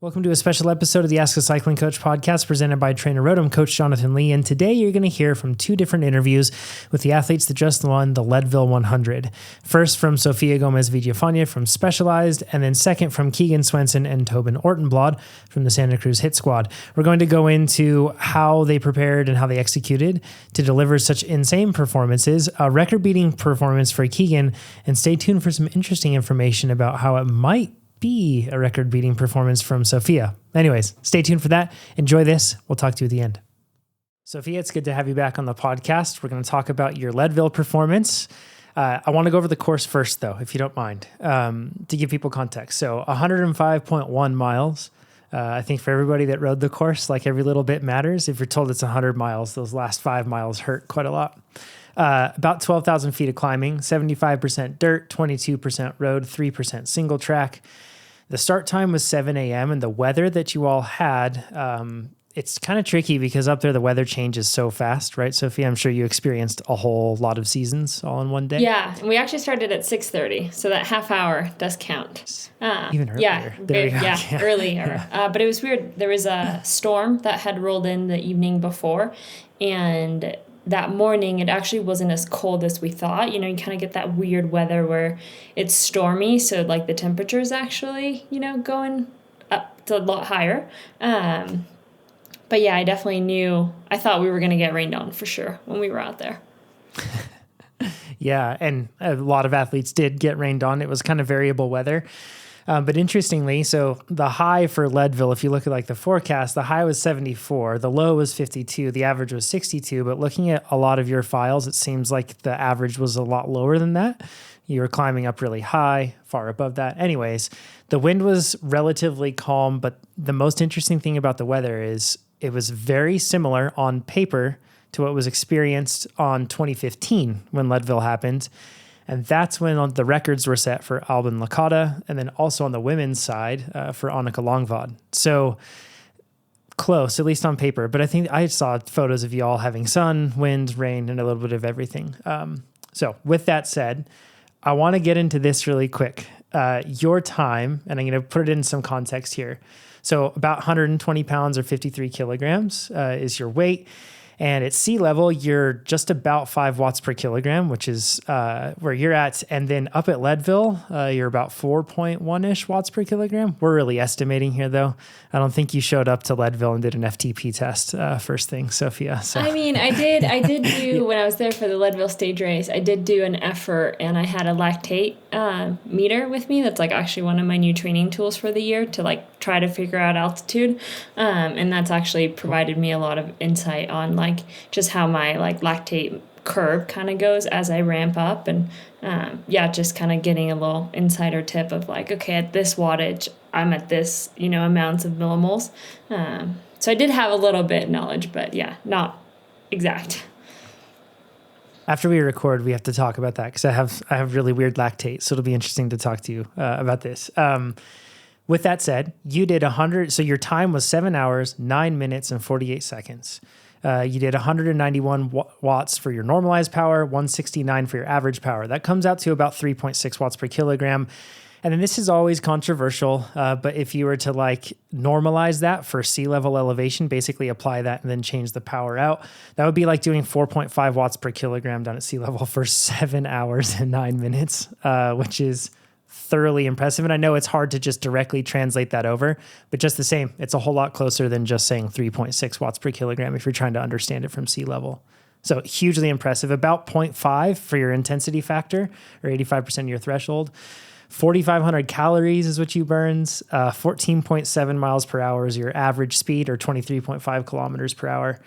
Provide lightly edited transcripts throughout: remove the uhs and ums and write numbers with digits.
Welcome to a special episode of the Ask a Cycling Coach podcast presented by TrainerRoad. I'm Coach Jonathan Lee, and today you're going to hear from two different interviews with the athletes that just won the Leadville 100. First from Sofia Villafañe from Specialized, and then second from Keegan, Swenson, and Tobin from the Santa Cruz Hit Squad. We're going to go into how they prepared and how they executed to deliver such insane performances, a record-beating performance for Keegan, and stay tuned for some interesting information about how it might be a record-beating performance from Sofia. Anyways, stay tuned for that. Enjoy this. We'll talk to you at the end. Sofia, it's good to have you back on the podcast. We're going to talk about your Leadville performance. I want to go over the course first, though, if you don't mind, to give people context. So 105.1 miles. I think for everybody that rode the course, like every little bit matters. If you're told it's 100 miles, those last 5 miles hurt quite a lot. About 12,000 feet of climbing, 75% dirt, 22% road, 3% single track. The start time was 7 a.m. and the weather that you all had, it's kind of tricky because up there the weather changes so fast, right, Sofia? I'm sure you experienced a whole lot of seasons all in one day. Yeah, and we actually started at 6:30, so that half hour does count. Even earlier. Earlier. But it was weird. There was a storm that had rolled in the evening before, and that morning, it actually wasn't as cold as we thought. You know, you kind of get that weird weather where it's stormy, so like the temperature is actually, going up to a lot higher. But yeah, I definitely I thought we were going to get rained on for sure when we were out there. Yeah, and a lot of athletes did get rained on. It was kind of variable weather. But interestingly, so the high for Leadville, if you look at like the forecast, the high was 74, the low was 52, the average was 62. But looking at a lot of your files, it seems like the average was a lot lower than that. You were climbing up really high, far above that. Anyways, the wind was relatively calm, but the most interesting thing about the weather is it was very similar on paper to what was experienced on 2015 when Leadville happened. And that's when the records were set for Albin Lakata and then also on the women's side for Annika Longvad. So close, at least on paper. But I think I saw photos of you all having sun, wind, rain, and a little bit of everything. So with that said, I want to get into this really quick. Your time, and I'm going to put it in some context here. So about 120 pounds or 53 kilograms is your weight. And at sea level, you're just about 5 watts per kilogram, which is where you're at. And then up at Leadville, you're about 4.1-ish watts per kilogram. We're really estimating here, though. I don't think you showed up to Leadville and did an FTP test first thing, Sofia. So. I mean, I did do, when I was there for the Leadville stage race, I did do an effort, and I had a lactate meter with me. That's like actually one of my new training tools for the year to like try to figure out altitude. And that's actually provided me a lot of insight on like just how my like lactate curve kind of goes as I ramp up, and just kind of getting a little insider tip of like, okay, at this wattage I'm at this amounts of millimoles. So I did have a little bit of knowledge, but yeah, not exact. After we record, we have to talk about that because I have really weird lactate, so it'll be interesting to talk to you about this. With that said, you did 100, so your time was 7 hours, 9 minutes, and 48 seconds. You did 191 watts for your normalized power, 169 for your average power. That comes out to about 3.6 watts per kilogram. And then this is always controversial, but if you were to like normalize that for sea level elevation, basically apply that and then change the power out, that would be like doing 4.5 watts per kilogram down at sea level for 7 hours and 9 minutes, which is thoroughly impressive. And I know it's hard to just directly translate that over, but just the same, it's a whole lot closer than just saying 3.6 watts per kilogram if you're trying to understand it from sea level. So hugely impressive. About 0.5 for your intensity factor, or 85% of your threshold. 4,500 calories is what you burns. 14.7 miles per hour is your average speed, or 23.5 kilometers per hour.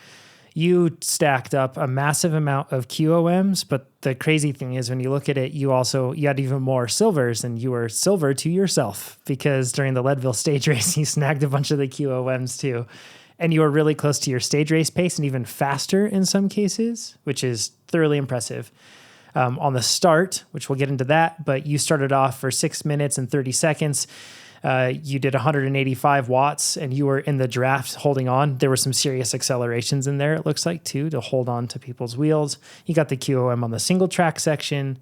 You stacked up a massive amount of QOMs, but the crazy thing is when you look at it, you had even more silvers, and you were silver to yourself because during the Leadville stage race, you snagged a bunch of the QOMs too. And you were really close to your stage race pace and even faster in some cases, which is thoroughly impressive. On the start, which we'll get into that, but you started off for 6 minutes and 30 seconds. You did 185 watts and you were in the draft holding on. There were some serious accelerations in there, it looks like, too, to hold on to people's wheels. You got the QOM on the single track section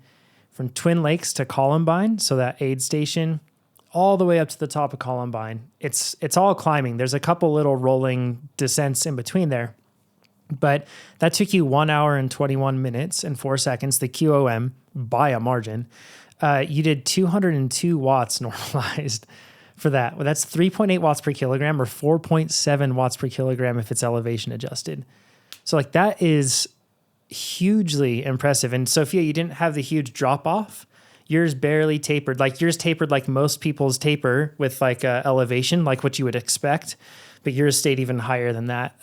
from Twin Lakes to Columbine, so that aid station. all the way up to the top of Columbine. It's all climbing. There's a couple little rolling descents in between there. But that took you 1 hour and 21 minutes and 4 seconds, the QOM, by a margin. You did 202 watts normalized for that. Well, that's 3.8 watts per kilogram or 4.7 watts per kilogram if it's elevation adjusted. So like that is hugely impressive. And Sofia, you didn't have the huge drop off. Yours barely tapered. Like yours tapered like most people's taper with like elevation, like what you would expect. But yours stayed even higher than that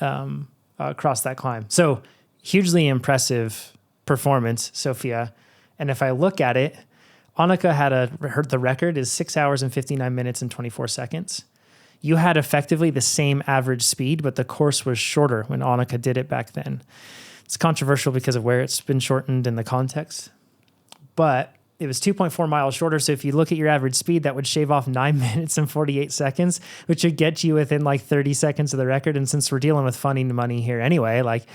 across that climb. So hugely impressive performance, Sofia. And if I look at it, Annika had the record is 6 hours and 59 minutes and 24 seconds. You had effectively the same average speed, but the course was shorter when Annika did it back then. It's controversial because of where it's been shortened in the context, but it was 2.4 miles shorter. So if you look at your average speed, that would shave off 9 minutes and 48 seconds, which would get you within like 30 seconds of the record. And since we're dealing with funny money here anyway, like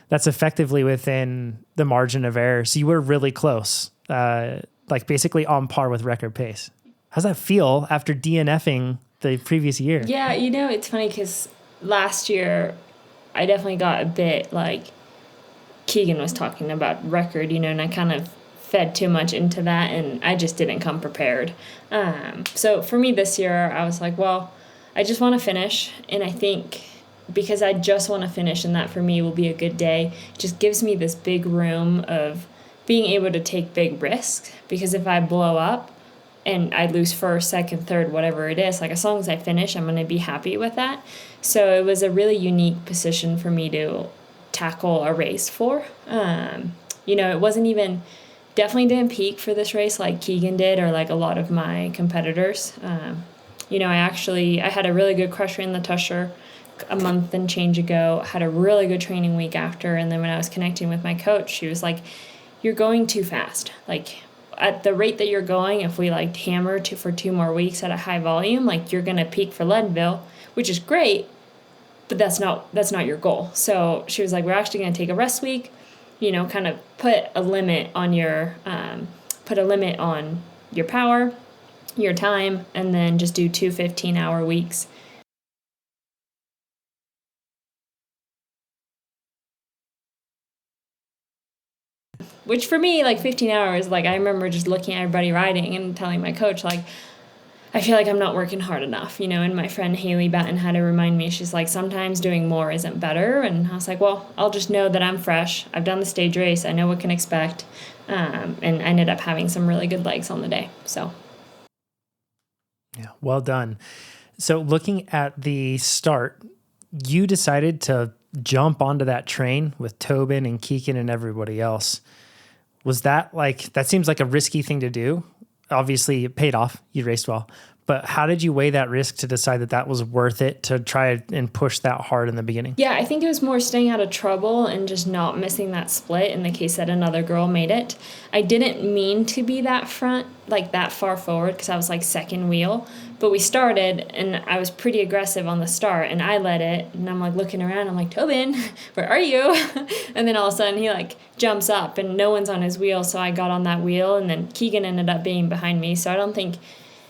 that's effectively within the margin of error. So you were really close, like basically on par with record pace. How's that feel after DNFing the previous year? Yeah, it's funny because last year I definitely got a bit like Keegan was talking about record, and I kind of fed too much into that and I just didn't come prepared. So for me this year, I was like, well, I just want to finish. And I think because I just want to finish and that for me will be a good day, it just gives me this big room of being able to take big risks. Because if I blow up and I lose first, second, third, whatever it is, like as long as I finish, I'm going to be happy with that. So it was a really unique position for me to tackle a race for. It wasn't even, definitely didn't peak for this race like Keegan did or like a lot of my competitors. I had a really good crusher in the Tusher a month and change ago, had a really good training week after. And then when I was connecting with my coach, she was like, you're going too fast. Like at the rate that you're going, if we like hammer for 2 more weeks at a high volume, like you're going to peak for Leadville, which is great, but that's not your goal. So she was like, we're actually going to take a rest week, kind of put a limit on your power, your time, and then just do 2 15-hour weeks. Which for me, like 15 hours, like I remember just looking at everybody riding and telling my coach, like, I feel like I'm not working hard enough, and my friend Haley Batten had to remind me, she's like, sometimes doing more isn't better. And I was like, well, I'll just know that I'm fresh. I've done the stage race. I know what can expect. And I ended up having some really good legs on the day. So. Yeah, well done. So looking at the start, you decided to jump onto that train with Tobin and Keegan and everybody else. Was that that seems like a risky thing to do? Obviously it paid off. You raced well, but how did you weigh that risk to decide that was worth it to try and push that hard in the beginning? Yeah, I think it was more staying out of trouble and just not missing that split in the case that another girl made it. I didn't mean to be that front, like that far forward, because I was like second wheel, but we started and I was pretty aggressive on the start and I led it and I'm like looking around, I'm like, Tobin, where are you? And then all of a sudden he like jumps up and no one's on his wheel, so I got on that wheel and then Keegan ended up being behind me. So I don't think,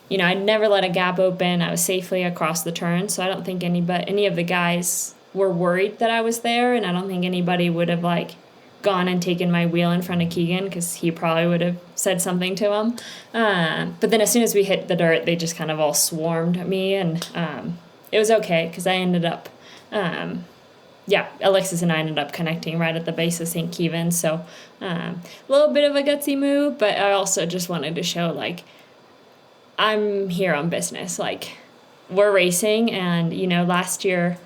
I never let a gap open. I was safely across the turn, so I don't think any of the guys were worried that I was there, and I don't think anybody would have like gone and taken my wheel in front of Keegan because he probably would have said something to him. But then as soon as we hit the dirt, they just kind of all swarmed me, and it was okay because I ended up, Alexis and I ended up connecting right at the base of St. Keevan. So a little bit of a gutsy move, but I also just wanted to show like, I'm here on business. Like, we're racing, and, last year,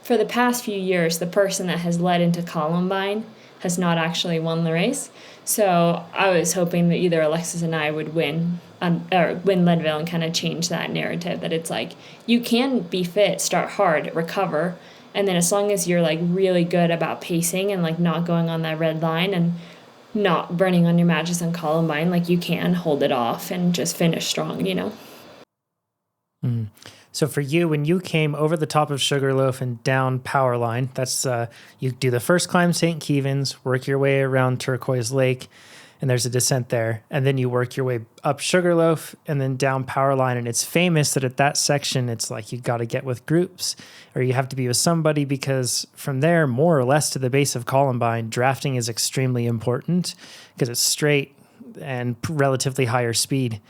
for the past few years, the person that has led into Columbine has not actually won the race. So I was hoping that either Alexis and I would win Leadville and kind of change that narrative that it's like, you can be fit, start hard, recover, and then as long as you're, like, really good about pacing and, like, not going on that red line and not burning on your matches on Columbine, like you can hold it off and just finish strong, So for you, when you came over the top of Sugarloaf and down Power Line, that's you do the first climb St. Keevan's, work your way around Turquoise Lake, and there's a descent there. And then you work your way up Sugarloaf and then down Powerline. And it's famous that at that section, it's like you got to get with groups or you have to be with somebody, because from there, more or less to the base of Columbine, drafting is extremely important because it's straight and relatively higher speed.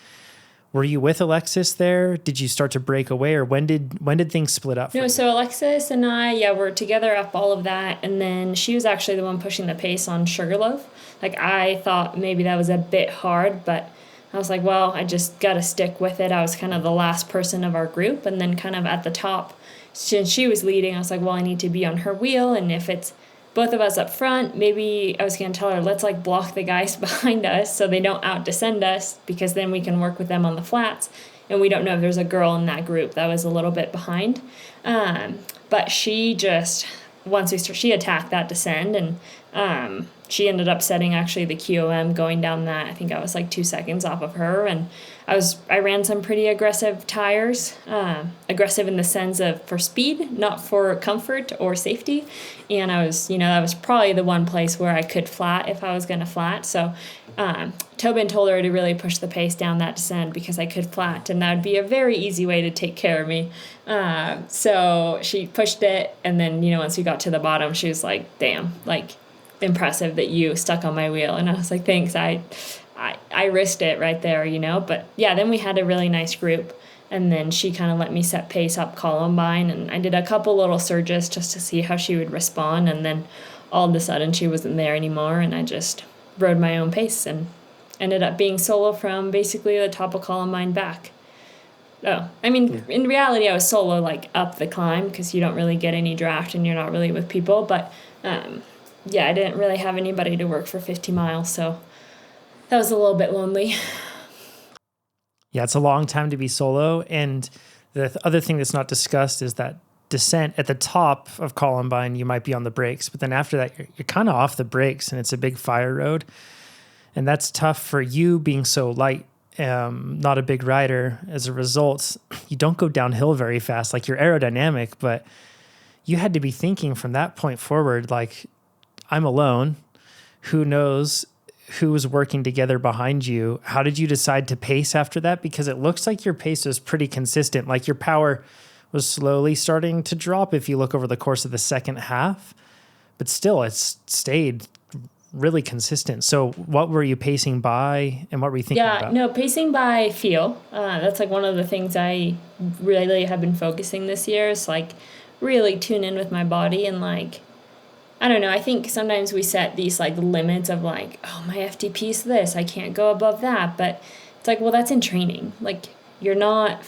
Were you with Alexis there? Did you start to break away, or when did things split up? No, so Alexis and I, were together up all of that, and then she was actually the one pushing the pace on Sugarloaf. Like, I thought maybe that was a bit hard, but I was like, well, I just got to stick with it. I was kind of the last person of our group, and then kind of at the top, since she was leading, I was like, well, I need to be on her wheel, and if it's both of us up front, maybe I was going to tell her, let's like block the guys behind us so they don't out-descend us, because then we can work with them on the flats. And we don't know if there's a girl in that group that was a little bit behind. But she just, she attacked that descend, and she ended up setting actually the QOM going down that. I think I was like 2 seconds off of her, and I ran some pretty aggressive tires, aggressive in the sense of for speed, not for comfort or safety. And I was, that was probably the one place where I could flat if I was going to flat. So Tobin told her to really push the pace down that descent because I could flat, and that would be a very easy way to take care of me. So she pushed it, and then, once we got to the bottom, she was like, damn, like, impressive that you stuck on my wheel. And I was like, thanks, I risked it right there, but yeah, then we had a really nice group, and then she kind of let me set pace up Columbine, and I did a couple little surges just to see how she would respond, and then all of a sudden she wasn't there anymore, and I just rode my own pace and ended up being solo from basically the top of Columbine back. In reality I was solo like up the climb because you don't really get any draft and you're not really with people, but I didn't really have anybody to work for 50 miles, so that was a little bit lonely. Yeah, it's a long time to be solo. And the other thing that's not discussed is that descent at the top of Columbine, you might be on the brakes, but then after that, you're kind of off the brakes, and it's a big fire road. And that's tough for you being so light, not a big rider. As a result, you don't go downhill very fast. Like, you're aerodynamic, but you had to be thinking from that point forward, like, I'm alone. Who knows who was working together behind you? How did you decide to pace after that? Because it looks like your pace was pretty consistent. Like, your power was slowly starting to drop if you look over the course of the second half, but still it's stayed really consistent. So what were you pacing by, and what were you thinking about? No, pacing by feel. That's like one of the things I really have been focusing this year, is like really tune in with my body, and like, I don't know, I think sometimes we set these like limits of like, oh, my FTP is this, I can't go above that. But it's like, well, that's in training. Like, you're not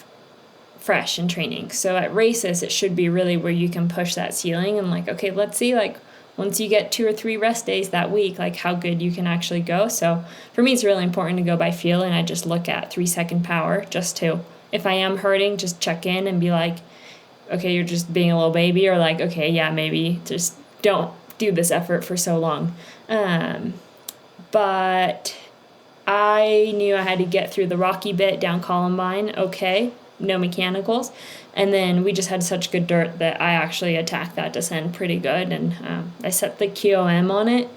fresh in training. So at races, it should be really where you can push that ceiling and like, okay, let's see, like, once you get 2 or 3 rest days that week, like how good you can actually go. So for me, it's really important to go by feel, and I just look at 3-second power just to, if I am hurting, just check in and be like, okay, you're just being a little baby, or like, okay, yeah, maybe just don't do this effort for so long. But I knew I had to get through the rocky bit down Columbine, okay, no mechanicals. And then we just had such good dirt that I actually attacked that descent pretty good. And I set the QOM on it.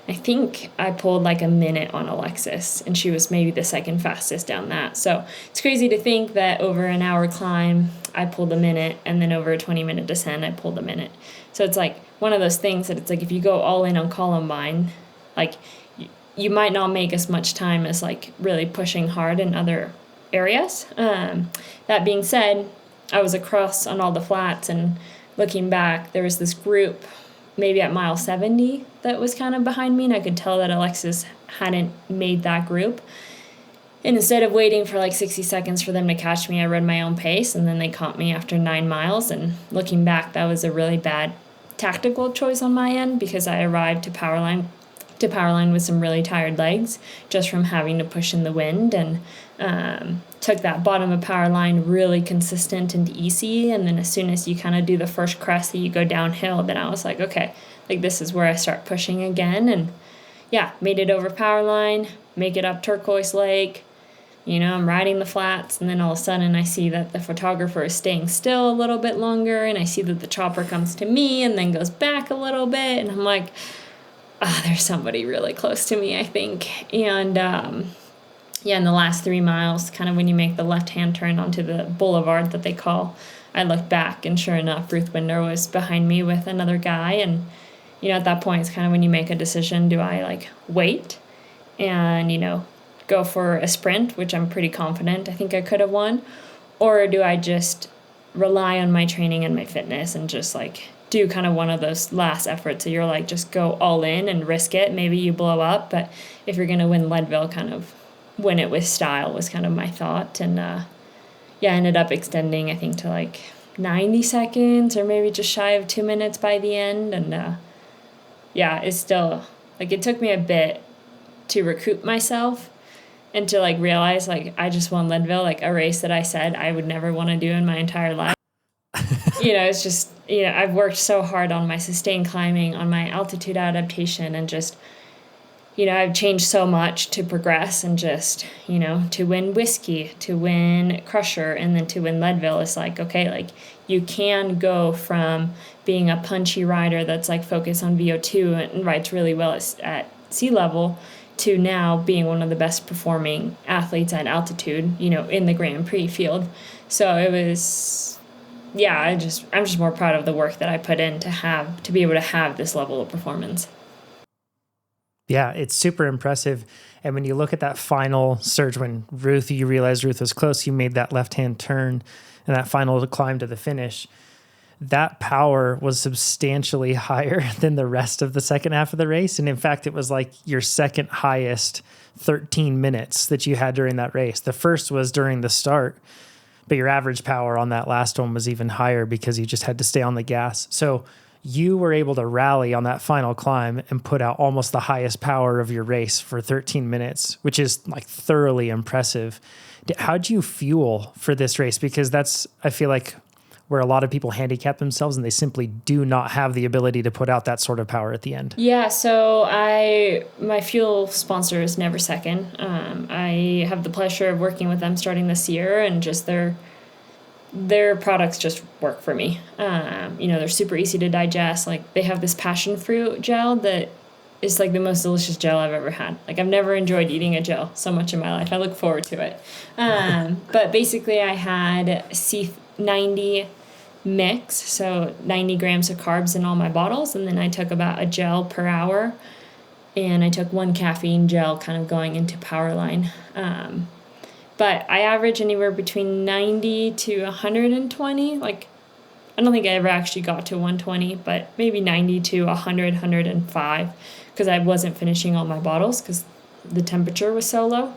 I think I pulled like a minute on Alexis, and she was maybe the second fastest down that. So it's crazy to think that over an hour climb, I pulled a minute, and then over a 20-minute descent, I pulled a minute. So it's like one of those things that it's like, if you go all in on Columbine, like you might not make as much time as like really pushing hard in other areas. That being said, I was across on all the flats, and looking back, there was this group maybe at mile 70 that was kind of behind me, and I could tell that Alexis hadn't made that group. And instead of waiting for like 60 seconds for them to catch me, I rode my own pace, and then they caught me after 9 miles. And looking back, that was a really bad tactical choice on my end, because I arrived to Powerline with some really tired legs just from having to push in the wind, and took that bottom of Powerline really consistent and easy. And then as soon as you kind of do the first crest that you go downhill, then I was like, okay, like this is where I start pushing again. And yeah, made it over Powerline, make it up Turquoise Lake. I'm riding the flats, and then all of a sudden I see that the photographer is staying still a little bit longer, and I see that the chopper comes to me and then goes back a little bit, and I'm like, there's somebody really close to me, I think. And in the last 3 miles, kind of when you make the left-hand turn onto the boulevard that they call, I looked back, and sure enough, Ruth Winder was behind me with another guy. And, at that point, it's kind of when you make a decision, do I, like, wait and, go for a sprint, which I'm pretty confident I think I could have won, or do I just rely on my training and my fitness and just, like, do kind of one of those last efforts that you're, like, just go all in and risk it. Maybe you blow up, but if you're going to win Leadville, kind of win it with style was kind of my thought. And I ended up extending, I think, to like 90 seconds or maybe just shy of 2 minutes by the end. And it's still, like, it took me a bit to recoup myself and to, like, realize, like, I just won Leadville, like a race that I said I would never want to do in my entire life. It's just, I've worked so hard on my sustained climbing, on my altitude adaptation, and just, I've changed so much to progress, and just, to win Whiskey, to win Crusher, and then to win Leadville. It's like, okay, like, you can go from being a punchy rider that's, like, focused on VO2 and rides really well at sea level to now being one of the best performing athletes at altitude, in the Grand Prix field. So it was, I'm just more proud of the work that I put in to be able to have this level of performance. Yeah, it's super impressive. And when you look at that final surge, when you realized Ruth was close, you made that left-hand turn and that final climb to the finish, that power was substantially higher than the rest of the second half of the race. And in fact, it was like your second highest 13 minutes that you had during that race. The first was during the start, but your average power on that last one was even higher because you just had to stay on the gas. So you were able to rally on that final climb and put out almost the highest power of your race for 13 minutes, which is, like, thoroughly impressive. How'd you fuel for this race? Because that's, I feel like, where a lot of people handicap themselves and they simply do not have the ability to put out that sort of power at the end. Yeah, so my fuel sponsor is Never Second. I have the pleasure of working with them starting this year, and just their products just work for me. They're super easy to digest. Like, they have this passion fruit gel that is, like, the most delicious gel I've ever had. Like, I've never enjoyed eating a gel so much in my life. I look forward to it. But basically I had C90 mix, so 90 grams of carbs in all my bottles, and then I took about a gel per hour, and I took 1 caffeine gel kind of going into Powerline. But I average anywhere between 90 to 120. Like, I don't think I ever actually got to 120, but maybe 90 to 100, 105, because I wasn't finishing all my bottles because the temperature was so low.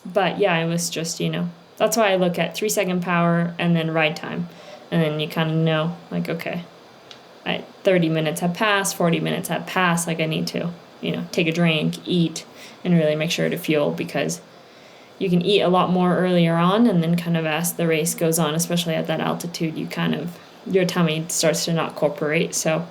But yeah, it was just, that's why I look at 3-second power and then ride time. And then you kind of know, like, okay, 30 minutes have passed, 40 minutes have passed, like, I need to, take a drink, eat, and really make sure to fuel, because you can eat a lot more earlier on, and then kind of as the race goes on, especially at that altitude, your tummy starts to not cooperate. So,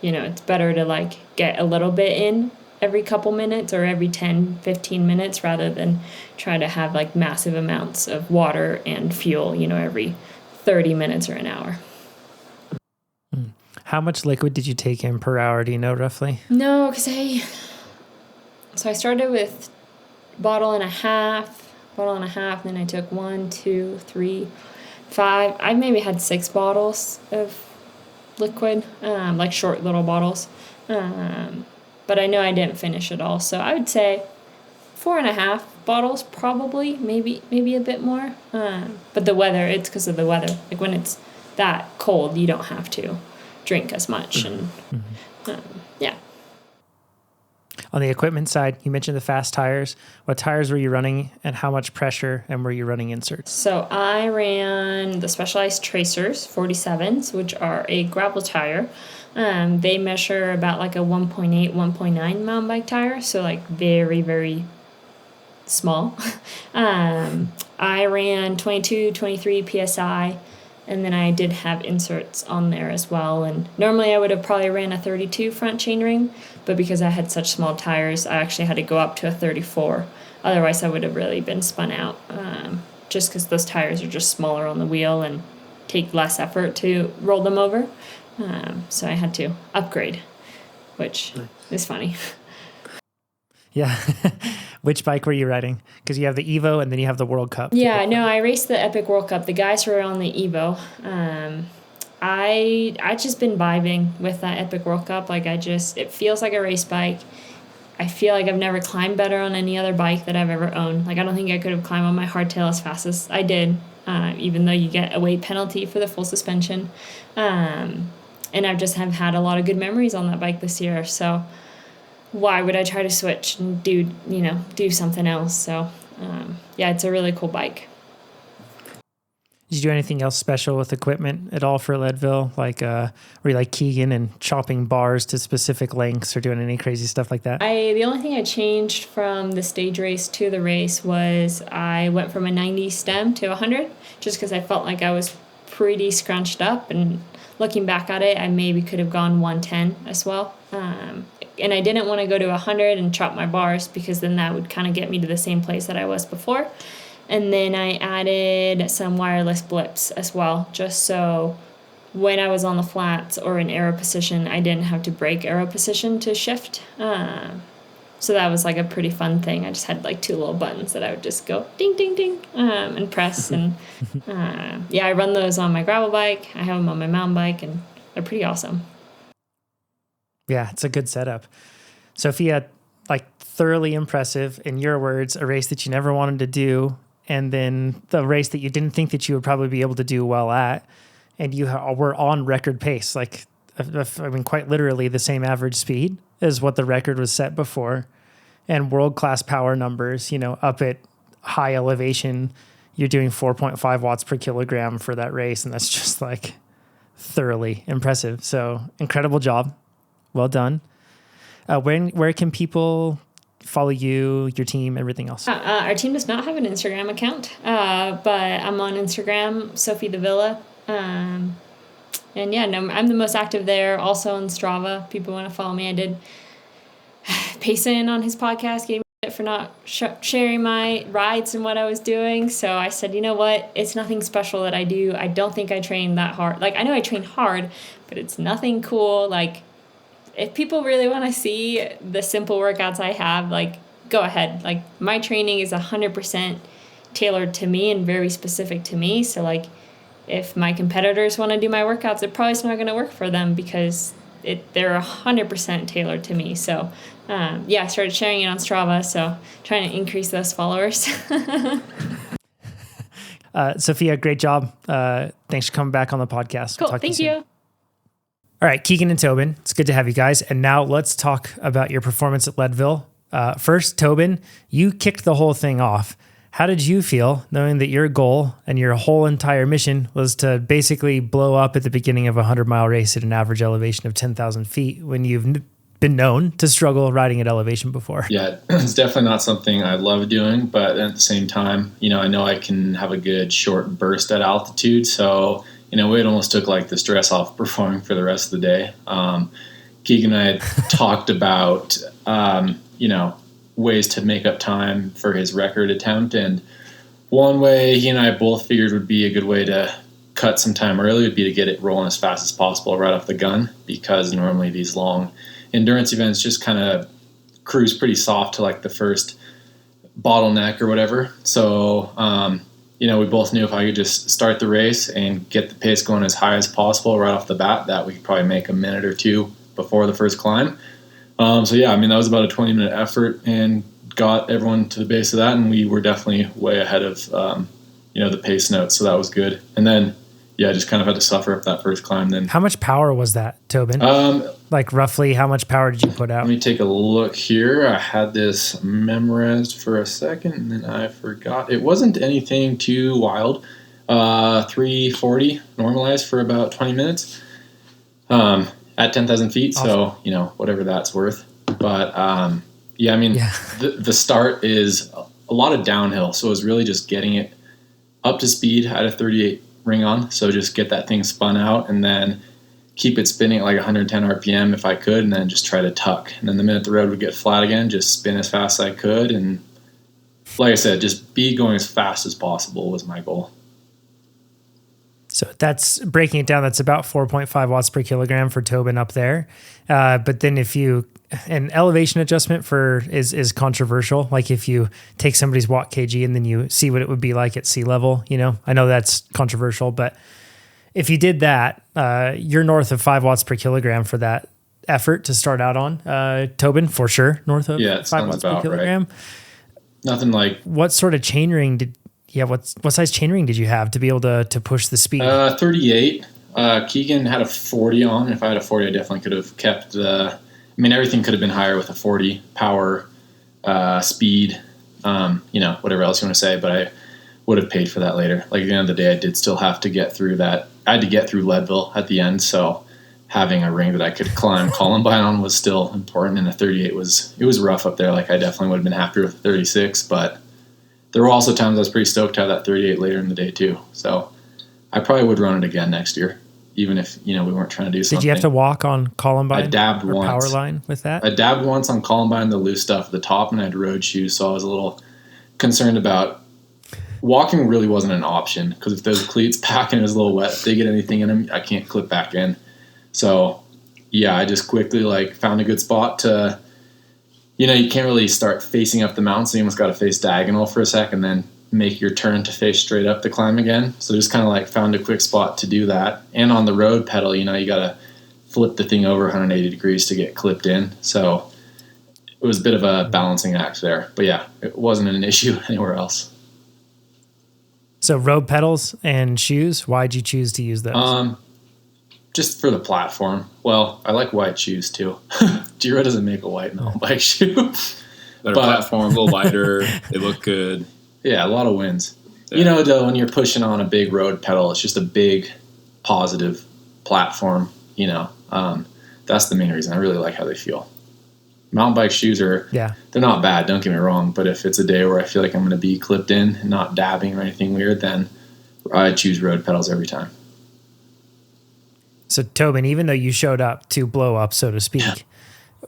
it's better to, like, get a little bit in every couple minutes or every 10, 15 minutes rather than try to have, like, massive amounts of water and fuel, every 30 minutes or an hour. How much liquid did you take in per hour? Do you know roughly? No, because I started with bottle and a half, then I took 1, 2, 3, 5. I maybe had 6 bottles of liquid, like short little bottles. But I know I didn't finish it all, so I would say 4.5 bottles, probably, maybe a bit more. But the weather, it's because of the weather. Like, when it's that cold, you don't have to drink as much. And yeah. On the equipment side, you mentioned the fast tires. What tires were you running, and how much pressure, and were you running inserts? So I ran the Specialized Tracers 47s, which are a gravel tire. They measure about like a 1.8, 1.9 mountain bike tire, so like very, very small. I ran 22, 23 PSI, and then I did have inserts on there as well. And normally I would have probably ran a 32 front chainring, but because I had such small tires, I actually had to go up to a 34. Otherwise, I would have really been spun out, just because those tires are just smaller on the wheel and take less effort to roll them over. So I had to upgrade, which is funny. Yeah. Which bike were you riding? Because you have the Evo and then you have the World Cup. Yeah, no, I raced the Epic World Cup. The guys were on the Evo. I just been vibing with that Epic World Cup. Like it feels like a race bike. I feel like I've never climbed better on any other bike that I've ever owned. Like I don't think I could have climbed on my hardtail as fast as I did, even though you get a weight penalty for the full suspension. And I've just have had a lot of good memories on that bike this year. So why would I try to switch and do something else? So yeah, it's a really cool bike. Did you do anything else special with equipment at all for Leadville? Like, were you like Keegan and chopping bars to specific lengths or doing any crazy stuff like that? The only thing I changed from the stage race to the race was I went from a 90 stem to 100, just because I felt like I was pretty scrunched up. And looking back at it, I maybe could have gone 110 as well. And I didn't want to go to 100 and chop my bars, because then that would kind of get me to the same place that I was before. And then I added some wireless blips as well, just so when I was on the flats or in aero position, I didn't have to break aero position to shift. So that was like a pretty fun thing. I just had like 2 little buttons that I would just go ding, ding, ding, and press. And yeah, I run those on my gravel bike. I have them on my mountain bike, and they're pretty awesome. Yeah, it's a good setup. Sofia, like thoroughly impressive, in your words, a race that you never wanted to do. And then the race that you didn't think that you would probably be able to do well at, and you were on record pace. Like, I mean, quite literally the same average speed as what the record was set before, and world-class power numbers, up at high elevation, you're doing 4.5 watts per kilogram for that race. And that's just like thoroughly impressive. So incredible job. Well done. Where can people follow you, your team, everything else? Our team does not have an Instagram account, but I'm on Instagram, Sophie the Villa. And yeah, no, I'm the most active there. Also on Strava, people want to follow me. I did Payson on his podcast gave me shit for not sharing my rides and what I was doing. So I said, you know what? It's nothing special that I do. I don't think I train that hard. Like, I know I train hard, but it's nothing cool. Like, if people really want to see the simple workouts I have, like, go ahead. Like, my training is 100% tailored to me and very specific to me. So, like, if my competitors want to do my workouts, it probably is not going to work for them, because they're 100% tailored to me. So, yeah, I started sharing it on Strava, so trying to increase those followers. Sofia, great job. Thanks for coming back on the podcast. Cool, thank you. All right, Keegan and Tobin, it's good to have you guys. And now let's talk about your performance at Leadville. First, Tobin, you kicked the whole thing off. How did you feel knowing that your goal and your whole entire mission was to basically blow up at the beginning of a 100-mile race at an average elevation of 10,000 feet when you've been known to struggle riding at elevation before? Yeah, it's definitely not something I love doing, but at the same time, I know I can have a good short burst at altitude. So, it almost took like the stress off performing for the rest of the day. Keegan and I had talked about, ways to make up time for his record attempt. And one way he and I both figured would be a good way to cut some time early would be to get it rolling as fast as possible right off the gun, because normally these long endurance events just kind of cruise pretty soft to like the first bottleneck or whatever. So, we both knew if I could just start the race and get the pace going as high as possible right off the bat, that we could probably make a minute or two before the first climb. So yeah, that was about a 20-minute effort and got everyone to the base of that, and we were definitely way ahead of the pace notes, so that was good. And then I just kind of had to suffer up that first climb. Then how much power was that, Tobin? Like roughly how much power did you put out? Let me take a look here. I had this memorized for a second and then I forgot. It wasn't anything too wild. 340 normalized for about 20 minutes at 10,000 feet. Awesome. So, whatever that's worth. But the start is a lot of downhill. So it was really just getting it up to speed. I had a 38 ring on. So just get that thing spun out and then keep it spinning at like 110 RPM if I could, and then just try to tuck. And then the minute the road would get flat again, just spin as fast as I could. And like I said, just be going as fast as possible was my goal. So that's breaking it down. That's about 4.5 watts per kilogram for Tobin up there. But then an elevation adjustment is controversial. Like if you take somebody's watt kg and then you see what it would be like at sea level, I know that's controversial, but if you did that, you're north of 5 watts per kilogram for that effort to start out on. Tobin, for sure, north of 5 watts per kilogram. Right. Nothing like... What sort of chainring what size chainring did you have to be able to push the speed? 38. Keegan had a 40 on. If I had a 40, I definitely could have kept everything could have been higher with a 40 power, speed, whatever else you want to say, but I would have paid for that later. Like at the end of the day, I did still have to get through that. I had to get through Leadville at the end. So having a ring that I could climb Columbine on was still important. And the 38 was rough up there. Like I definitely would have been happier with 36, but there were also times I was pretty stoked to have that 38 later in the day too. So I probably would run it again next year, even if, we weren't trying to do something. Did you have to walk on Columbine? I dabbed once. Powerline with that? I dabbed once on Columbine, the loose stuff at the top, and I had road shoes. So I was a little concerned about walking. Really wasn't an option because if those cleats pack and it was a little wet, if they get anything in them, I can't clip back in. So yeah, I just quickly found a good spot to, you can't really start facing up the mountain. So you almost got to face diagonal for a sec and then make your turn to face straight up the climb again. So just kind of found a quick spot to do that. And on the road pedal, you got to flip the thing over 180 degrees to get clipped in. So it was a bit of a balancing act there. But yeah, it wasn't an issue anywhere else. So road pedals and shoes, why'd you choose to use those? Just for the platform. Well, I like white shoes too. Giro doesn't make a white mountain bike shoe. Better platform, a little lighter. They look good. Yeah, a lot of wins. Yeah. Though, when you're pushing on a big road pedal, it's just a big positive platform. That's the main reason. I really like how they feel. Mountain bike shoes they're not bad, don't get me wrong. But if it's a day where I feel like I'm going to be clipped in and not dabbing or anything weird, then I choose road pedals every time. So Tobin, even though you showed up to blow up, so to speak,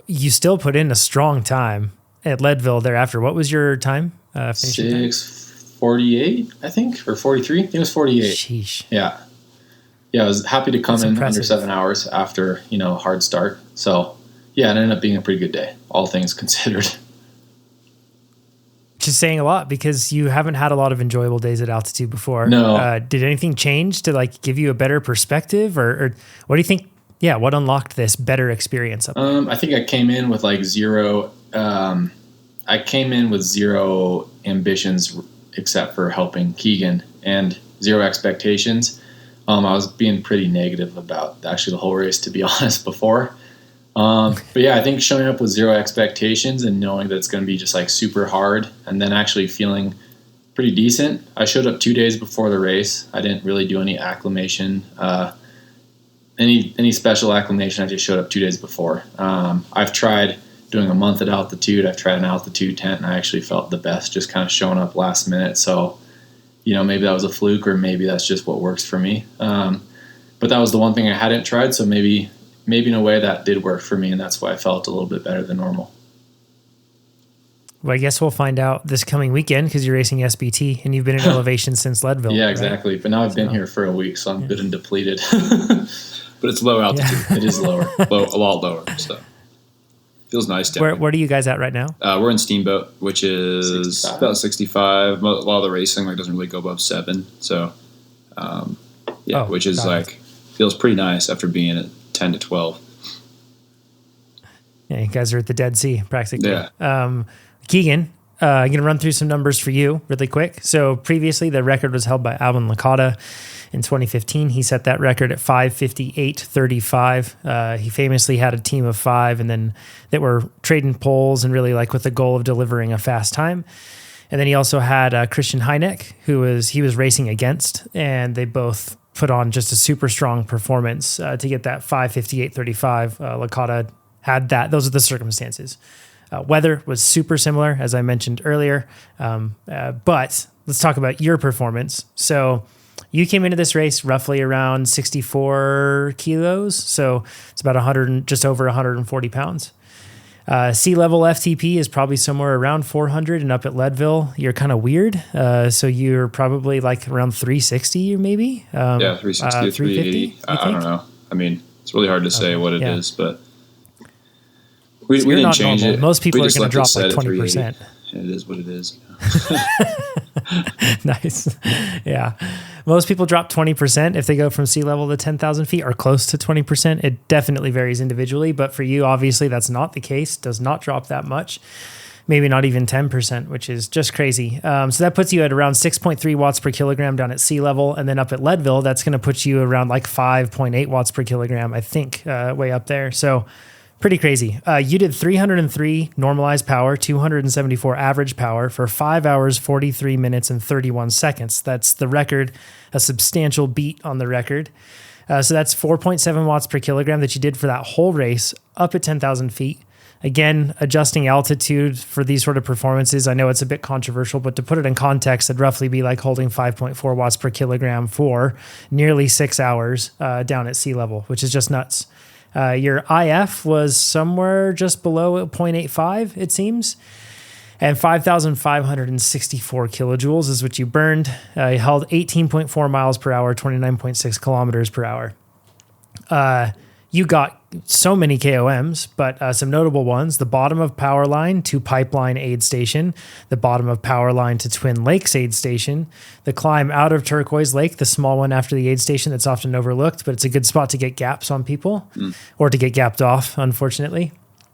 you still put in a strong time at Leadville thereafter. What was your time? 6:48, I think, or 43. I think it was 48. Sheesh. Yeah. I was happy to come in impressive. Under 7 hours after, a hard start. So yeah, it ended up being a pretty good day, all things considered. Just saying a lot because you haven't had a lot of enjoyable days at altitude before. No. Did anything change to give you a better perspective or what do you think? Yeah. What unlocked this better experience? I think I came in with zero. I came in with zero ambitions except for helping Keegan and zero expectations. I was being pretty negative about actually the whole race, to be honest, before. But yeah, I think showing up with zero expectations and knowing that it's going to be just super hard and then actually feeling pretty decent. I showed up 2 days before the race. I didn't really do any acclimation, any special acclimation. I just showed up 2 days before. I've tried doing a month at altitude. I've tried an altitude tent and I actually felt the best just kind of showing up last minute. So, maybe that was a fluke or maybe that's just what works for me. But that was the one thing I hadn't tried. So maybe in a way that did work for me, and that's why I felt a little bit better than normal. Well, I guess we'll find out this coming weekend because you're racing SBT and you've been in elevation since Leadville. Yeah, exactly. Right? But now I've been here for a week, so I'm good and depleted. But it's low altitude. Yeah. It is lower. A lot lower, so feels nice down here. Where are you guys at right now? We're in Steamboat, which is 65. About 65. A lot of the racing doesn't really go above 7. So, which is feels pretty nice after being at 10 to 12. Yeah, you guys are at the Dead Sea practically. Yeah. Keegan, I'm going to run through some numbers for you really quick. So previously the record was held by Alvin Licata in 2015. He set that record at 5:58:35. He famously had a team of 5 and then that were trading poles and really with the goal of delivering a fast time. And then he also had Christian Heineck, who he was racing against, and they both put on just a super strong performance to get that 5:58:35. Licata had that. Those are the circumstances. Weather was super similar, as I mentioned earlier. But let's talk about your performance. So you came into this race roughly around 64 kilos. So it's about just over 140 pounds. Sea level FTP is probably somewhere around 400, and up at Leadville, you're kind of weird. So you're probably like around 360 maybe. 360 to 380. I don't know. I mean, it's really hard to say what it is, but we didn't change it. Most people are going to drop like 20%. It is what it is. Nice. Yeah. Most people drop 20% if they go from sea level to 10,000 feet, or close to 20%. It definitely varies individually, but for you, obviously that's not the case. Does not drop that much. Maybe not even 10%, which is just crazy. So that puts you at around 6.3 watts per kilogram down at sea level. And then up at Leadville, that's going to put you around like 5.8 watts per kilogram, I think, way up there. So pretty crazy. You did 303 normalized power, 274 average power for 5 hours, 43 minutes, and 31 seconds. That's the record, a substantial beat on the record. So that's 4.7 watts per kilogram that you did for that whole race up at 10,000 feet. Again, adjusting altitude for these sort of performances, I know it's a bit controversial, but to put it in context, it'd roughly be like holding 5.4 watts per kilogram for nearly 6 hours down at sea level, which is just nuts. Your IF was somewhere just below 0.85, it seems. And 5,564 kilojoules is what you burned. You held 18.4 miles per hour, 29.6 kilometers per hour. You got so many KOMs, but some notable ones: the bottom of power line to pipeline aid station, the bottom of power line to Twin Lakes aid station, the climb out of Turquoise Lake, the small one after the aid station that's often overlooked, but it's a good spot to get gaps on people or to get gapped off, unfortunately.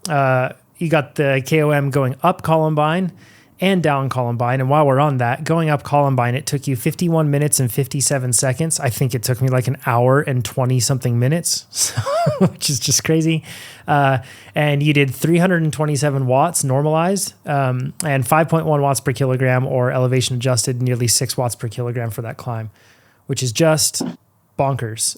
You got the KOM going up Columbine and down Columbine. And while we're on that, going up Columbine, it took you 51 minutes and 57 seconds. I think it took me like an hour and 20 something minutes, which is just crazy. And you did 327 watts normalized and 5.1 watts per kilogram, or elevation adjusted, nearly 6 watts per kilogram for that climb, which is just bonkers.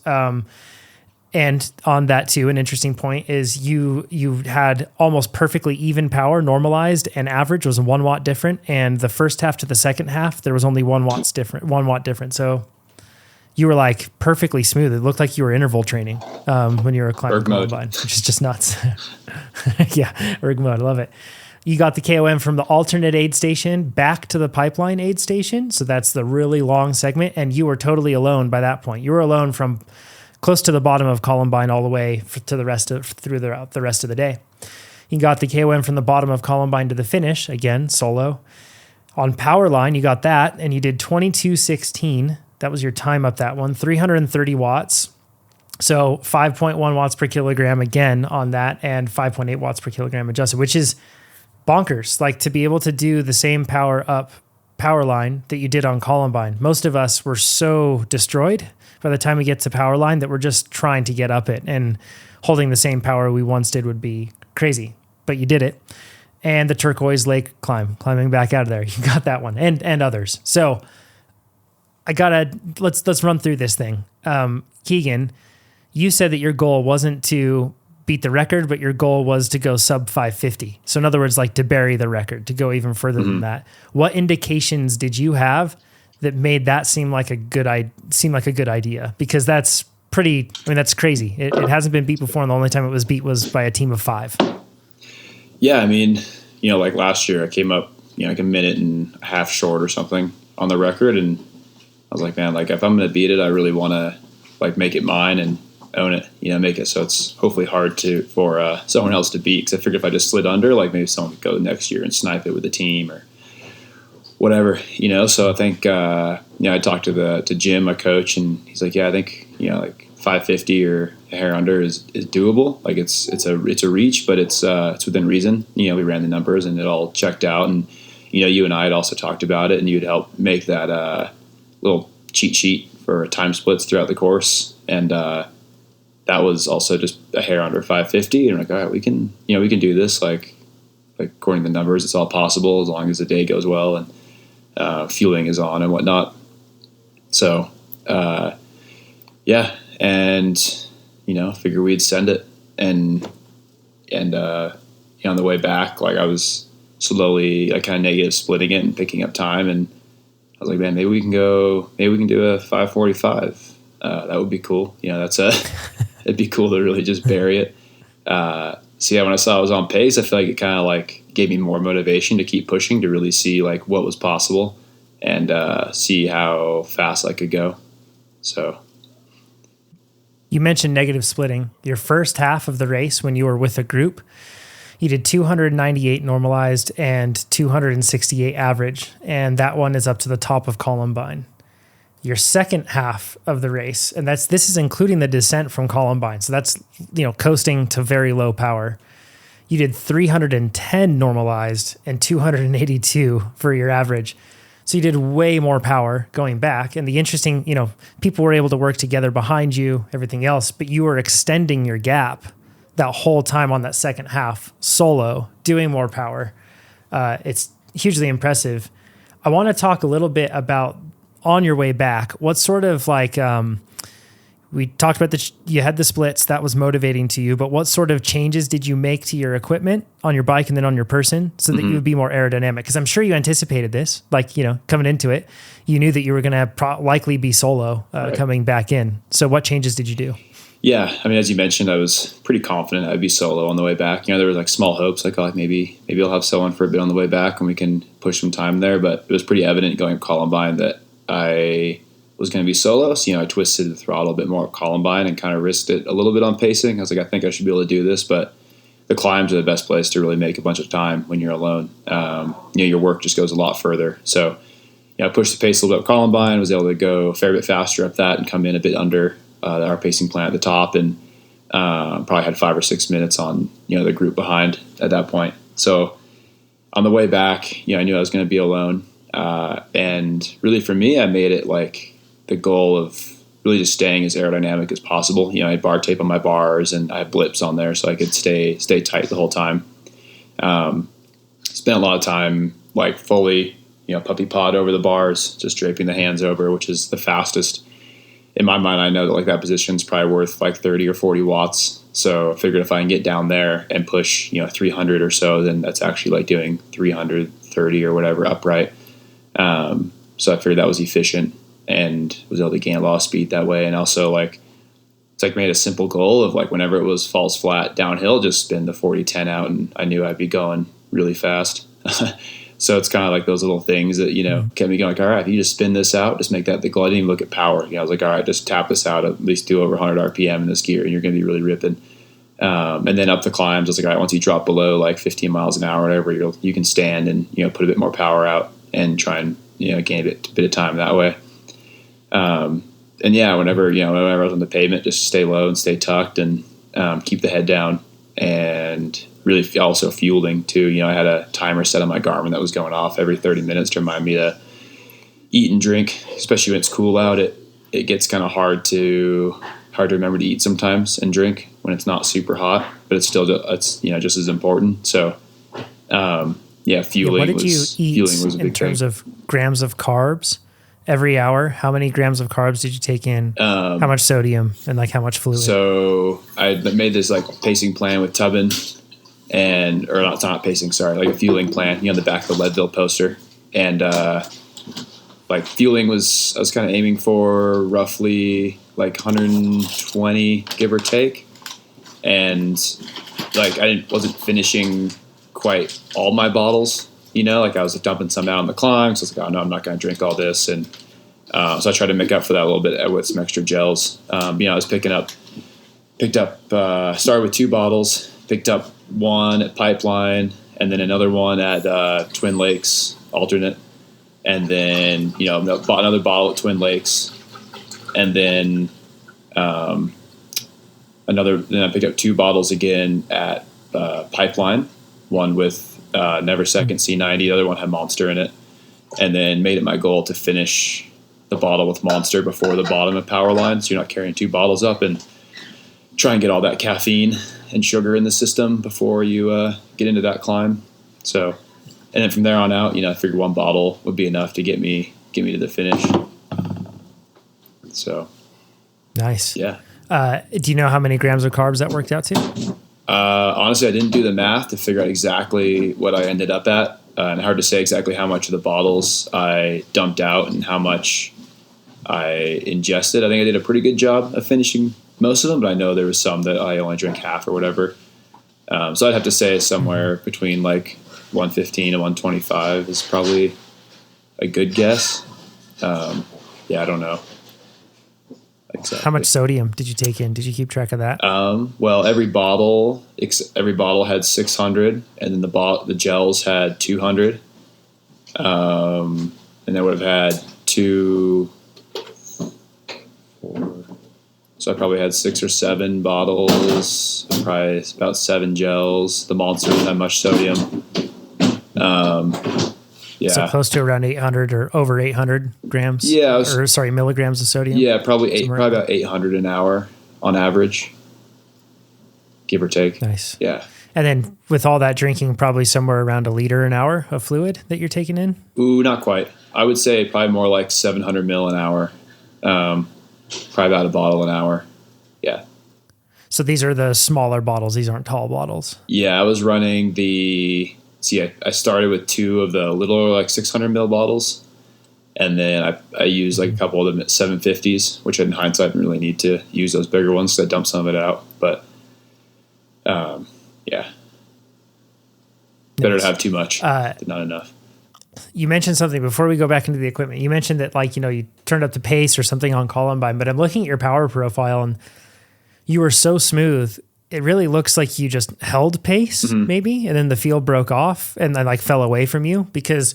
And on that too, an interesting point is you had almost perfectly even power normalized, and average was 1 watt different. And the first half to the second half, there was only 1 watt different. So you were like perfectly smooth. It looked like you were interval training when you were climbing Columbine, which is just nuts. Yeah, erg mode, I love it. You got the KOM from the alternate aid station back to the pipeline aid station. So that's the really long segment. And you were totally alone by that point. You were alone from close to the bottom of Columbine all the way to the rest of throughout the rest of the day. You got the KOM from the bottom of Columbine to the finish, again, solo. On power line, you got that, and you did 22:16. That was your time up that one, 330 watts. So 5.1 watts per kilogram again on that, and 5.8 watts per kilogram adjusted, which is bonkers. Like, to be able to do the same power line that you did on Columbine. Most of us were so destroyed by the time we get to power line that we're just trying to get up it, and holding the same power we once did would be crazy, but you did it. And the Turquoise Lake climbing back out of there. You got that one, and others. So let's run through this thing. Keegan, you said that your goal wasn't to beat the record, but your goal was to go sub 550. So in other words, like to bury the record, to go even further than that. What indications did you have that made that seem like a good idea? Because that's that's crazy. It hasn't been beat before, and the only time it was beat was by a team of 5. Yeah, I mean, like last year I came up, like a minute and a half short or something on the record, and I was like, man, like if I'm going to beat it, I really want to like make it mine and own it, make it so it's hopefully hard for someone else to beat. Because I figured if I just slid under, like maybe someone could go next year and snipe it with the team or whatever, So I think, I talked to Jim, my coach, and he's like, yeah, I think, like 550 or a hair under is doable. Like it's a reach, but it's within reason. We ran the numbers and it all checked out. And, you and I had also talked about it, and you'd help make that little cheat sheet for time splits throughout the course. And that was also just a hair under 550. And I'm like, all right, we can do this. Like according to the numbers, it's all possible as long as the day goes well and fueling is on and whatnot. So, yeah. And, figure we'd send it and on the way back, like I was slowly kind of negative splitting it and picking up time. And I was like, man, maybe we can do a 545. That would be cool. It'd be cool to really just bury it. So yeah, when I saw I was on pace, I feel like it kind of like gave me more motivation to keep pushing, to really see like what was possible and see how fast I could go. So you mentioned negative splitting. Your first half of the race when you were with a group, you did 298 normalized and 268 average, and that one is up to the top of Columbine. Your second half of the race, and this is including the descent from Columbine, so that's, you know, coasting to very low power. You did 310 normalized and 282 for your average. So you did way more power going back. And the interesting, you know, people were able to work together behind you, everything else, but you were extending your gap that whole time on that second half solo, doing more power. It's hugely impressive. I want to talk a little bit about on your way back, what sort of like, we talked about you had the splits that was motivating to you, but what sort of changes did you make to your equipment on your bike and then on your person so that you would be more aerodynamic? Because I'm sure you anticipated this, like, you know, coming into it, you knew that you were going to likely be solo coming back in. So what changes did you do? Yeah, I mean, as you mentioned, I was pretty confident I'd be solo on the way back. You know, there was like small hopes, like, oh, maybe I'll have someone for a bit on the way back and we can push some time there. But it was pretty evident going to Columbine that I was going to be solo. So, you know, I twisted the throttle a bit more at Columbine and kind of risked it a little bit on pacing. I was like, I think I should be able to do this, but the climbs are the best place to really make a bunch of time when you're alone. You know, your work just goes a lot further. So, you know, I pushed the pace a little bit at Columbine, was able to go a fair bit faster up that and come in a bit under our pacing plan at the top, and probably had 5 or 6 minutes on, you know, the group behind at that point. So on the way back, you know, I knew I was going to be alone. And really for me, I made it like the goal of really just staying as aerodynamic as possible. You know, I had bar tape on my bars and I had blips on there so I could stay tight the whole time. Spent a lot of time like fully, you know, puppy pawed over the bars, just draping the hands over, which is the fastest. In my mind, I know that like that position is probably worth like 30 or 40 watts. So I figured if I can get down there and push, you know, 300 or so, then that's actually like doing 330 or whatever upright. So I figured that was efficient and was able to gain a lot of speed that way. And also like, it's like made a simple goal of like, whenever it was falls flat downhill, just spin the 40-10 out. And I knew I'd be going really fast. So it's kind of like those little things that, you know, kept me going like, all right, if you just spin this out, just make that the goal. I didn't even look at power. You know, I was like, all right, just tap this out, at least do over 100 RPM in this gear and you're going to be really ripping. And then up the climbs, I was like, all right, once you drop below like 15 miles an hour or whatever, you can stand and, you know, put a bit more power out and try and, you know, gain a bit of time that way. And yeah, whenever I was on the pavement, just stay low and stay tucked and keep the head down, and really also fueling too. You know, I had a timer set on my Garmin that was going off every 30 minutes to remind me to eat and drink, especially when it's cool out. It gets kind of hard to remember to eat sometimes and drink when it's not super hot, but it's you know, just as important. So, fueling. What did you eat was a big thing. in terms of grams of carbs every hour? How many grams of carbs did you take in? How much sodium and like how much fluid? So I made this like pacing plan with Tobin not pacing, sorry, like a fueling plan, you know, on the back of the Leadville poster. And like fueling I was kind of aiming for roughly like 120, give or take. And like wasn't finishing quite all my bottles, you know, like I was dumping some out on the climb. So I was like, oh no, I'm not going to drink all this. And so I tried to make up for that a little bit with some extra gels. You know, I was started with 2 bottles, picked up one at Pipeline and then another one at Twin Lakes alternate. And then, you know, bought another bottle at Twin Lakes. And then then I picked up 2 bottles again at Pipeline, one with Never Second C90, the other one had Monster in it, and then made it my goal to finish the bottle with Monster before the bottom of Powerline, so you're not carrying 2 bottles up, and try and get all that caffeine and sugar in the system before you get into that climb. So, and then from there on out, you know, I figured 1 bottle would be enough to get me to the finish. So nice. Yeah. Do you know how many grams of carbs that worked out to? Honestly, I didn't do the math to figure out exactly what I ended up at. And hard to say exactly how much of the bottles I dumped out and how much I ingested. I think I did a pretty good job of finishing most of them, but I know there was some that I only drank half or whatever. So I'd have to say somewhere between like 115 and 125 is probably a good guess. Yeah, I don't know exactly. How much sodium did you take in? Did you keep track of that? Well, every bottle had 600, and then the gels had 200. And I would have had 2, 4. So I probably had 6 or 7 bottles, probably about 7 gels. The monster didn't have much sodium. Yeah. So close to around 800 or over 800 grams? Yeah. Milligrams of sodium? Yeah, probably about 800 an hour on average, give or take. Nice. Yeah. And then with all that drinking, probably somewhere around a liter an hour of fluid that you're taking in? Ooh, not quite. I would say probably more like 700 mil an hour. Probably about a bottle an hour. Yeah. So these are the smaller bottles. These aren't tall bottles. Yeah, I was running I started with 2 of the little like 600 mil bottles. And then I used like a couple of them at 750s, which in hindsight I didn't really need to use those bigger ones because I dumped some of it out. But yeah. Better to have too much than not enough. You mentioned something before we go back into the equipment. You mentioned that you turned up the pace or something on Columbine, but I'm looking at your power profile and you were so smooth. It really looks like you just held pace maybe, and then the field broke off and then fell away from you because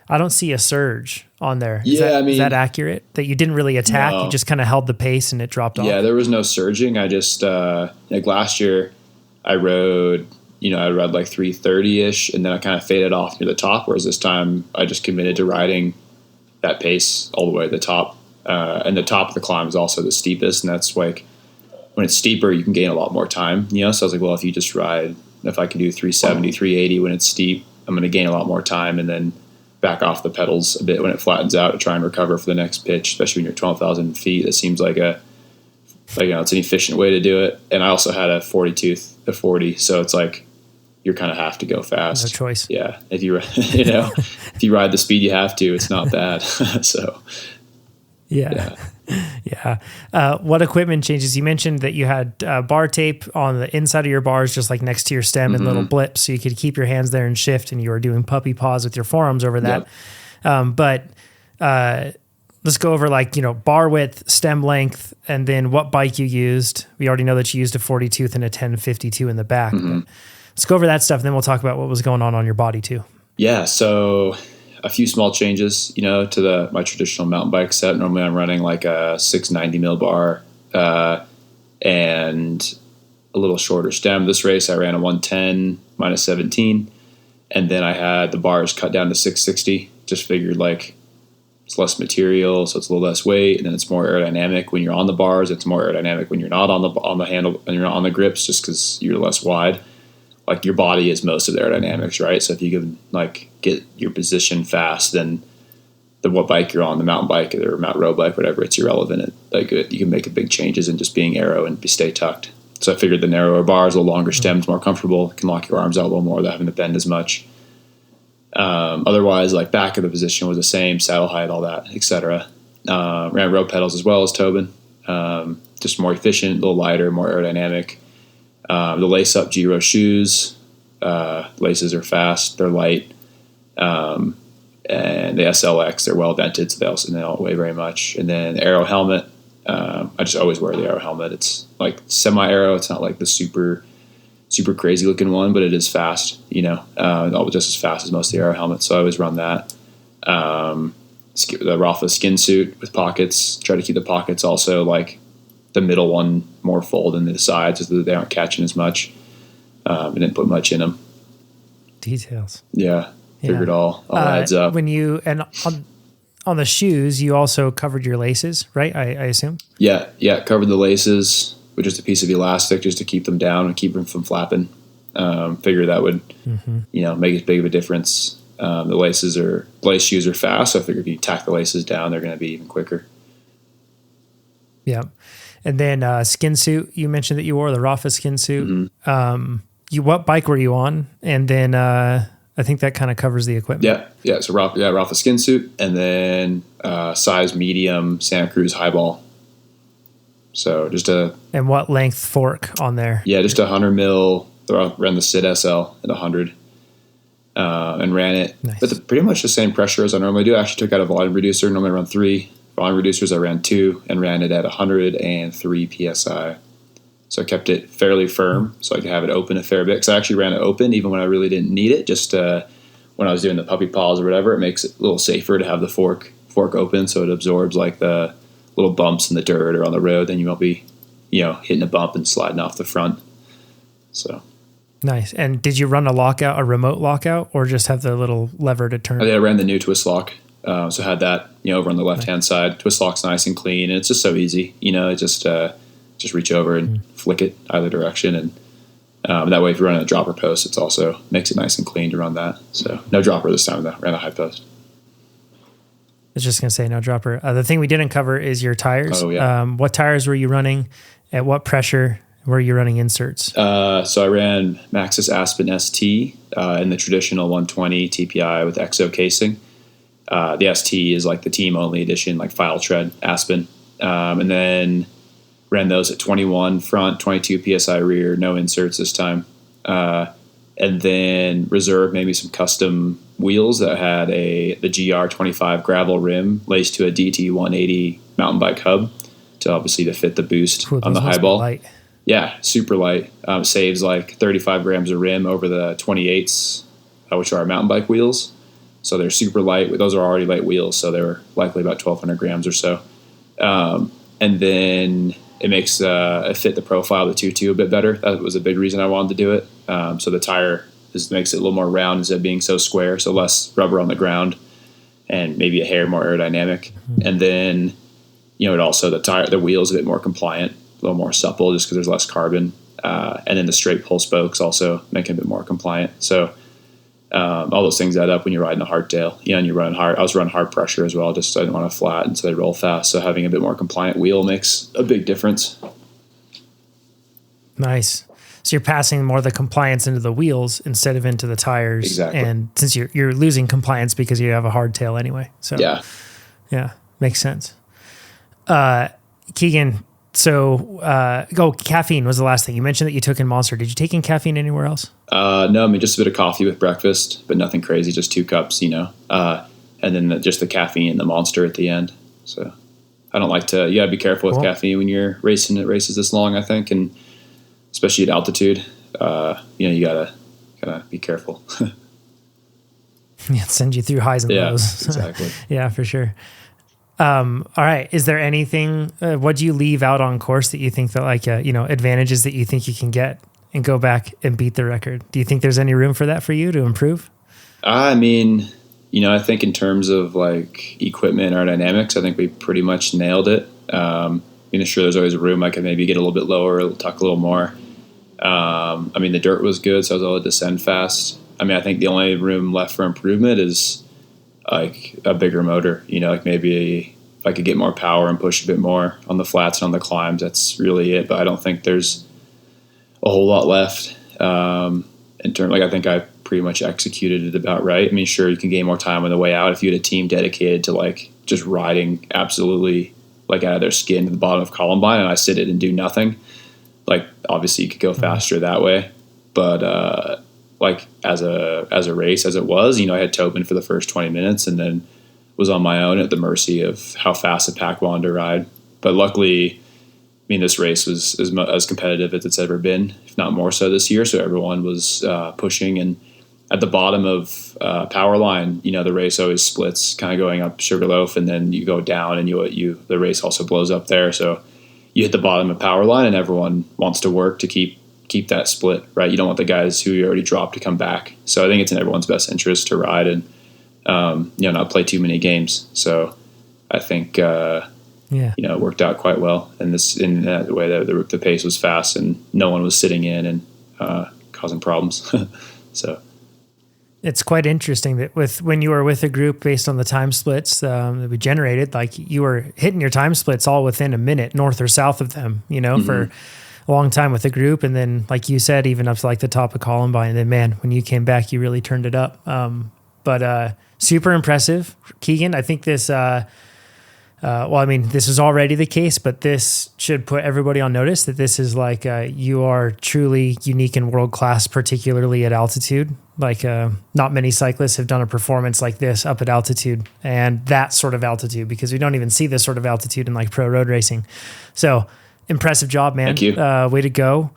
I don't see a surge on there. Is that accurate? That you didn't really attack, No. You just kind of held the pace and it dropped off? Yeah, there was no surging. I just, like last year I rode like 330-ish, and then I kind of faded off near the top, whereas this time I just committed to riding that pace all the way to the top. And the top of the climb is also the steepest, and that's like, when it's steeper, you can gain a lot more time, So I was like, well, if I can do 370, 380 when it's steep, I'm going to gain a lot more time and then back off the pedals a bit when it flattens out to try and recover for the next pitch, especially when you're 12,000 feet. It seems like it's an efficient way to do it. And I also had a 40 tooth, a 40. So it's like, you kind of have to go fast. No choice. Yeah. If you, if you ride the speed you have to, it's not bad. So yeah. What equipment changes? You mentioned that you had bar tape on the inside of your bars, just like next to your stem and little blips, so you could keep your hands there and shift, and you were doing puppy paws with your forearms over that. Yep. But let's go over bar width, stem length, and then what bike you used. We already know that you used a 40 tooth and a 1052 in the back. But let's go over that stuff, and then we'll talk about what was going on your body too. Yeah. So a few small changes, to my traditional mountain bike set. Normally I'm running like a 690 mil bar and a little shorter stem. This race I ran a 110 minus 17, and then I had the bars cut down to 660. Just figured it's less material, so it's a little less weight, and then it's more aerodynamic when you're on the bars. It's more aerodynamic when you're not on the handle and you're not on the grips, just because you're less wide. Your body is most of the aerodynamics, right? So if you can get your position fast, then what bike you're on, the mountain bike or mountain road bike, whatever, it's irrelevant. You can make big changes and just being aero and stay tucked. So I figured the narrower bars, a little longer stems, more comfortable, can lock your arms out a little more without having to bend as much. Otherwise, back of the position was the same, saddle height, all that, etc. Ran road pedals as well as Tobin. Just more efficient, a little lighter, more aerodynamic. The lace-up Giro shoes, laces are fast, they're light, and the SLX, they're well vented, so they don't weigh very much. And then the Aero helmet, I just always wear the Aero helmet. It's semi-aero. It's not the super crazy looking one, but it is fast, just as fast as most of the Aero helmets. So I always run that. The Rafa skin suit with pockets. Try to keep the pockets also the middle one more full than the sides, so that they aren't catching as much. I didn't put much in them. Details. Yeah. Figured all adds up. When you, and on the shoes, you also covered your laces, right? I assume? Yeah. Covered the laces with just a piece of elastic just to keep them down and keep them from flapping. Figure that would, make as big of a difference. The lace shoes are fast, so I figure if you tack the laces down, they're going to be even quicker. Yeah. And then skin suit, you mentioned that you wore the Rafa skin suit. What bike were you on? And then I think that kind of covers the equipment. Yeah. So Rafa skin suit, and then size medium Santa Cruz highball. So and what length fork on there? Yeah, just a 100 mil ran the SID SL at 100 and ran it, Nice. but pretty much the same pressure as I normally do. I actually took out a volume reducer. Normally I run 3 volume reducers. I ran 2 and ran it at 103 PSI. So I kept it fairly firm so I could have it open a fair bit. Because I actually ran it open even when I really didn't need it. Just when I was doing the puppy paws or whatever, it makes it a little safer to have the fork open so it absorbs like the little bumps in the dirt or on the road. Then you won't be, hitting a bump and sliding off the front. So Nice. And did you run a remote lockout, or just have the little lever to turn? I ran the new twist lock. So I had that, over on the left-hand side. Twist lock's nice and clean, and it's just so easy. It just reach over and flick it either direction. And that way, if you're running a dropper post, it's also makes it nice and clean to run that. So no dropper this time, though. Ran a high post. I was just going to say no dropper. The thing we didn't cover is your tires. Oh, yeah. What tires were you running? At what pressure were you running inserts? So I ran Maxxis Aspen ST in the traditional 120 TPI with EXO casing. The ST is like the team-only edition, like file tread Aspen. And then ran those at 21 front, 22 PSI rear, no inserts this time. And then reserved maybe some custom wheels that had the GR25 gravel rim laced to a DT180 mountain bike hub to fit the boost on the high ball. Light. Yeah, super light. Saves like 35 grams of rim over the 28s, which are mountain bike wheels. So they're super light. Those are already light wheels, so they were likely about 1,200 grams or so. And then it makes it fit the profile of the 2.2 a bit better. That was a big reason I wanted to do it. So the tire makes it a little more round instead of being so square, so less rubber on the ground and maybe a hair more aerodynamic. Mm-hmm. And then, it also, the wheel is a bit more compliant, a little more supple just because there's less carbon. And then the straight pull spokes also make it a bit more compliant. So all those things add up when you're riding a hardtail. And you're running hard. I was running hard pressure as well, just so I didn't want to flat, and so they roll fast. So having a bit more compliant wheel makes a big difference. Nice. So you're passing more of the compliance into the wheels instead of into the tires. Exactly. And since you're losing compliance because you have a hardtail anyway. So yeah, makes sense. Keegan, caffeine was the last thing. You mentioned that you took in Monster. Did you take in caffeine anywhere else? No, just a bit of coffee with breakfast, but nothing crazy, just 2 cups, and then just the caffeine and the Monster at the end. So I don't like to, you gotta be careful with caffeine when you're racing at races this long, I think. And especially at altitude, you gotta be careful. Yeah, send you through highs and lows. Exactly. Yeah, for sure. All right. Is there anything, what do you leave out on course that you think that advantages that you think you can get and go back and beat the record? Do you think there's any room for that for you to improve? I think in terms of like equipment or dynamics, I think we pretty much nailed it. Sure, there's always room. I could maybe get a little bit lower, tuck a little more. The dirt was good, so I was able to descend fast. I think the only room left for improvement is like a bigger motor, maybe if I could get more power and push a bit more on the flats and on the climbs, that's really it. But I don't think there's a whole lot left. In terms, I think I pretty much executed it about right. Sure, you can gain more time on the way out if you had a team dedicated to just riding absolutely out of their skin to the bottom of Columbine, and I sit it and do nothing. Obviously you could go faster that way, but as a race as it was, I had Tobin for the first 20 minutes and then was on my own at the mercy of how fast the pack wanted to ride. But luckily, this race was as competitive as it's ever been, if not more so this year. So everyone was pushing, and at the bottom of power line, the race always splits, kind of going up Sugarloaf, and then you go down, and the race also blows up there. So you hit the bottom of power line, and everyone wants to work to keep that split, right? You don't want the guys who you already dropped to come back. So I think it's in everyone's best interest to ride and not play too many games. So I think it worked out quite well, and in that way the pace was fast, and no one was sitting in and causing problems. So. It's quite interesting that when you were with a group based on the time splits that we generated, you were hitting your time splits all within a minute, north or south of them, for a long time with the group. And then, like you said, even up to the top of Columbine. And then, man, when you came back, you really turned it up. But super impressive. Keegan, I think this, well, I mean, this is already the case, but this should put everybody on notice that this is like, you are truly unique and world-class, particularly at altitude. Like, not many cyclists have done a performance like this up at altitude and that sort of altitude, because we don't even see this sort of altitude in like pro road racing. So impressive job, man. Thank you. Way to go.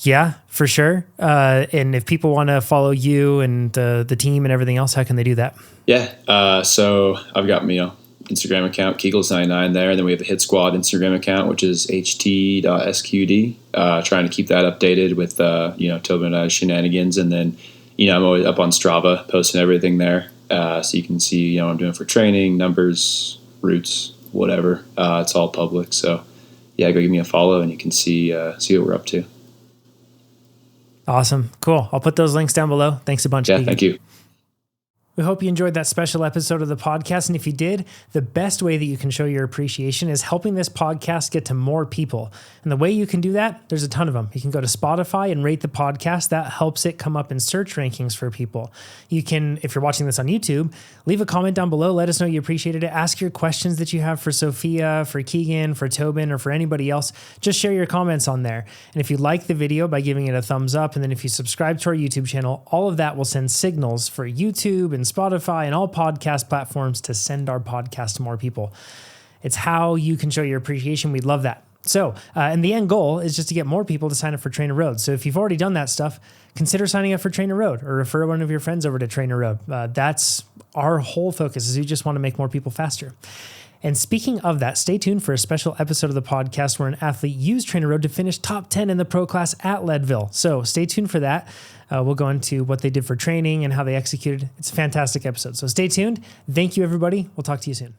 Yeah, for sure. And if people want to follow you and the team and everything else, how can they do that? Yeah. So I've got, Instagram account, Kegels99 there. And then we have the Hit Squad Instagram account, which is ht.sqd. Trying to keep that updated with, Tobin and I's shenanigans. And then, I'm always up on Strava posting everything there. So you can see, what I'm doing for training, numbers, routes, whatever. It's all public. So yeah, go give me a follow and you can see what we're up to. Awesome. Cool. I'll put those links down below. Thanks a bunch. Yeah. Keegan. Thank you. We hope you enjoyed that special episode of the podcast. And if you did, the best way that you can show your appreciation is helping this podcast get to more people. And the way you can do that, there's a ton of them. You can go to Spotify and rate the podcast. That helps it come up in search rankings for people. You can, if you're watching this on YouTube, leave a comment down below. Let us know you appreciated it. Ask your questions that you have for Sofia, for Keegan, for Tobin, or for anybody else. Just share your comments on there. And if you like the video, by giving it a thumbs up. And then if you subscribe to our YouTube channel, all of that will send signals for YouTube and Spotify and all podcast platforms to send our podcast to more people. It's how you can show your appreciation. We'd love that. So, and the end goal is just to get more people to sign up for TrainerRoad. So if you've already done that stuff, consider signing up for TrainerRoad or refer one of your friends over to TrainerRoad. That's our whole focus, is we just want to make more people faster. And speaking of that, stay tuned for a special episode of the podcast where an athlete used TrainerRoad to finish top 10 in the pro class at Leadville. So stay tuned for that. We'll go into what they did for training and how they executed. It's a fantastic episode. So stay tuned. Thank you, everybody. We'll talk to you soon.